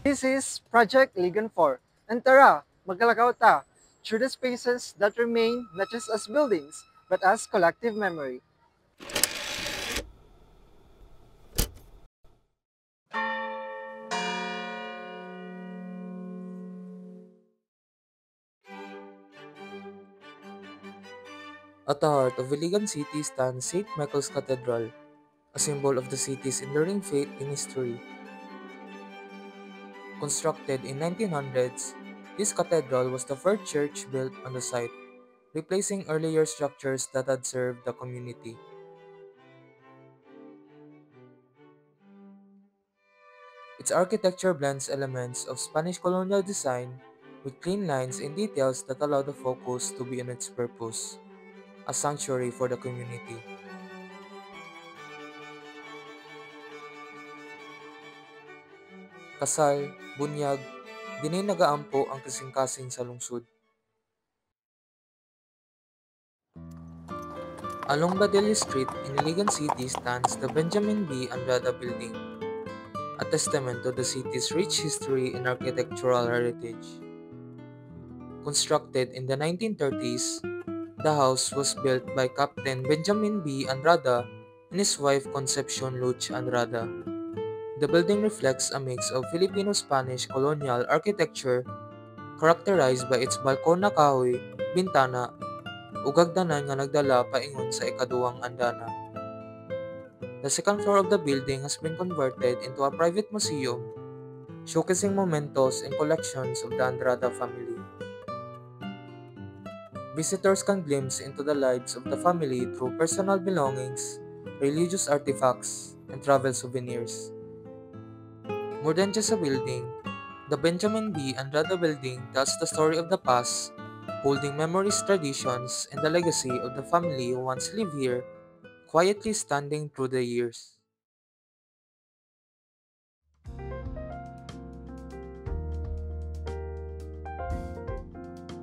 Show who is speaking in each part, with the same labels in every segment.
Speaker 1: This is Project Ligan 4. And tara, magkalakaw ta through the spaces that remain not just as buildings, but as collective memory.
Speaker 2: At the heart of Iligan City stands St. Michael's Cathedral, a symbol of the city's enduring faith and history. Constructed in 1900s, this cathedral was the first church built on the site, replacing earlier structures that had served the community. Its architecture blends elements of Spanish colonial design with clean lines and details that allow the focus to be on its purpose, a sanctuary for the community. Kasal, bunyag, dinay nagaampo ang kasing-kasing sa lungsod. Along Badelia Street in Iligan City stands the Benjamin B. Andrada Building, a testament to the city's rich history and architectural heritage. Constructed in the 1930s, the house was built by Captain Benjamin B. Andrada and his wife Concepcion Luch Andrada. The building reflects a mix of Filipino-Spanish colonial architecture characterized by its balkon na kahoy, bintana, ug hagdanan nga nagdala paingon sa ikaduhang andana. The second floor of the building has been converted into a private museum, showcasing mementos and collections of the Andrada family. Visitors can glimpse into the lives of the family through personal belongings, religious artifacts, and travel souvenirs. More than just a building, the Benjamin B. Andrada Building tells the story of the past, holding memories, traditions, and the legacy of the family who once lived here, quietly standing through the years.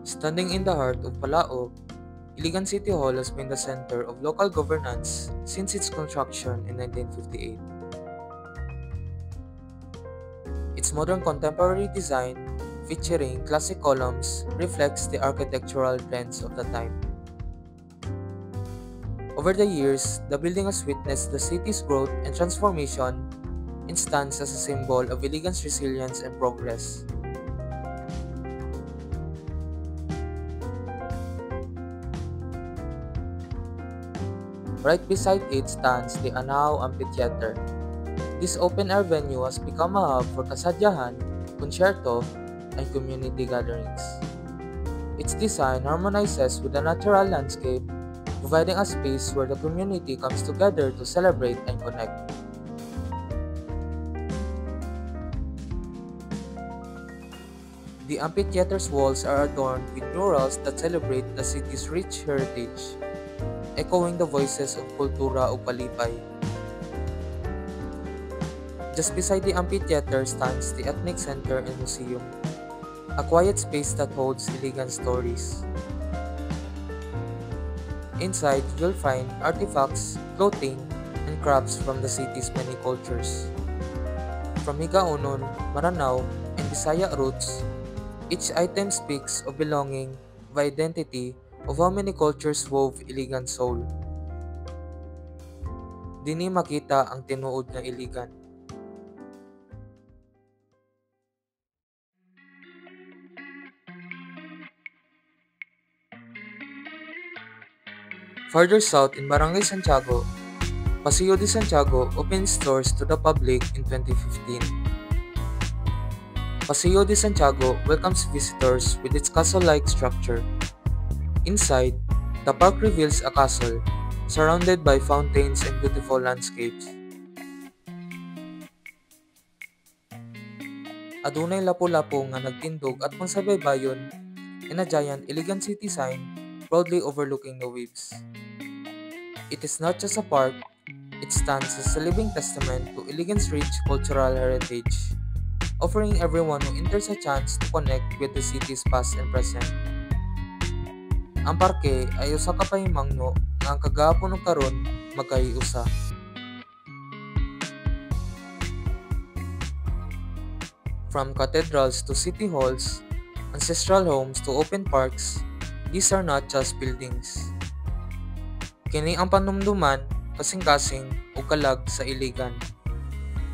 Speaker 2: Standing in the heart of Palao, Iligan City Hall has been the center of local governance since its construction in 1958. Its modern contemporary design, featuring classic columns, reflects the architectural trends of the time. Over the years, the building has witnessed the city's growth and transformation and stands as a symbol of Iligan's resilience and progress. Right beside it stands the Anao Amphitheater. This open-air venue has become a hub for kasadyahan, concerto, and community gatherings. Its design harmonizes with the natural landscape, providing a space where the community comes together to celebrate and connect. The amphitheater's walls are adorned with murals that celebrate the city's rich heritage, echoing the voices of kultura o palipay. Just beside the amphitheater stands the Ethnic Center and Museum, a quiet space that holds Iligan stories. Inside, you'll find artifacts, clothing, and crafts from the city's many cultures. From Higaonon, Maranao, and Bisaya roots, each item speaks of belonging, of identity, of how many cultures wove Iligan's soul. Dini makita ang tinuod ng Iligan. Further south in Barangay Santiago, Paseo de Santiago opened stores to the public in 2015. Paseo de Santiago welcomes visitors with its castle-like structure. Inside, the park reveals a castle, surrounded by fountains and beautiful landscapes. Adunay lapu-lapu nga nagtindog at pangsabaybayon and a giant Iligan City sign proudly overlooking the waves. It is not just a park, it stands as a living testament to Iligan's rich cultural heritage, offering everyone who enters a chance to connect with the city's past and present. Ang parke ay usa ka pahimangno nga ang kagahapon ug karon magkahiusa. From cathedrals to city halls, ancestral homes to open parks, these are not just buildings. Kini ang panumduman, kasing-kasing ug kalag sa Iligan.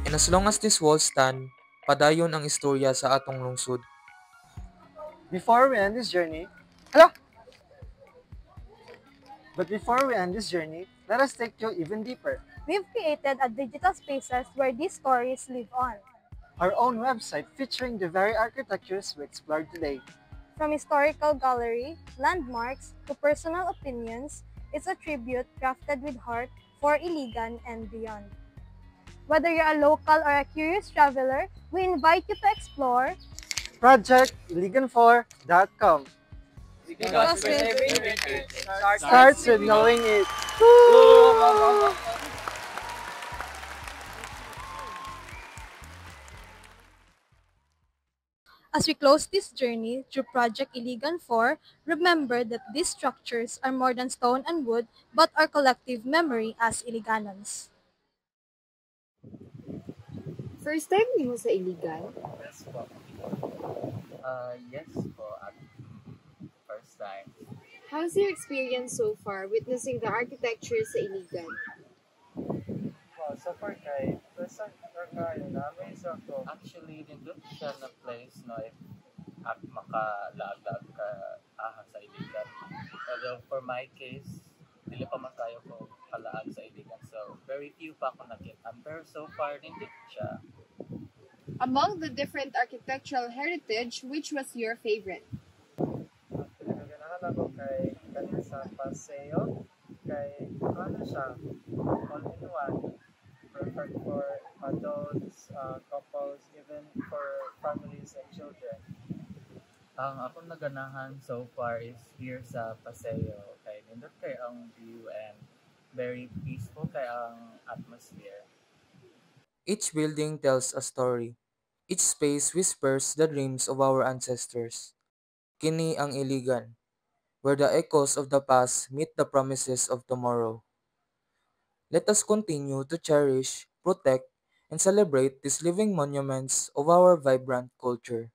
Speaker 2: And as long as this walls stand, padayon ang istorya sa atong lungsod.
Speaker 1: Before we end this journey, hello! But before we end this journey, let us take you even deeper.
Speaker 3: We've created a digital spaces where these stories live on.
Speaker 1: Our own website featuring the very architectures we explored today.
Speaker 3: From historical gallery, landmarks, to personal opinions, it's a tribute crafted with heart for Iligan and beyond. Whether you're a local or a curious traveler, we invite you to explore
Speaker 1: ProjectIligan4.com
Speaker 3: Because with
Speaker 1: starts with knowing it.
Speaker 3: As we close this journey through Project Iligan 4, remember that these structures are more than stone and wood, but our collective memory as Iliganans.
Speaker 4: First time niyo sa Iligan?
Speaker 5: Yes po. Yes po at first time.
Speaker 4: How's your experience so far witnessing the architecture sa Iligan?
Speaker 5: So far kay person or kayo na amaze ako. Actually, nindot siya na place no if makalaag-laag ka sa Iligan. Pero for my case, dili pa man kayo ko kalaag sa Iligan. So very few pa ako nakita. Pero so far nindot siya.
Speaker 4: Among the different architectural heritage, which was your favorite?
Speaker 5: Actually, naganahan ako kay kanina sa Paseo. Kay ano siya, all in one. Perfect for adults, couples, even for families and children. Ang akong naganahan so far is here sa Paseo. Kay nindot kay ang view and very peaceful kay ang atmosphere.
Speaker 2: Each building tells a story. Each space whispers the dreams of our ancestors. Kini ang Iligan, where the echoes of the past meet the promises of tomorrow. Let us continue to cherish, protect, and celebrate these living monuments of our vibrant culture.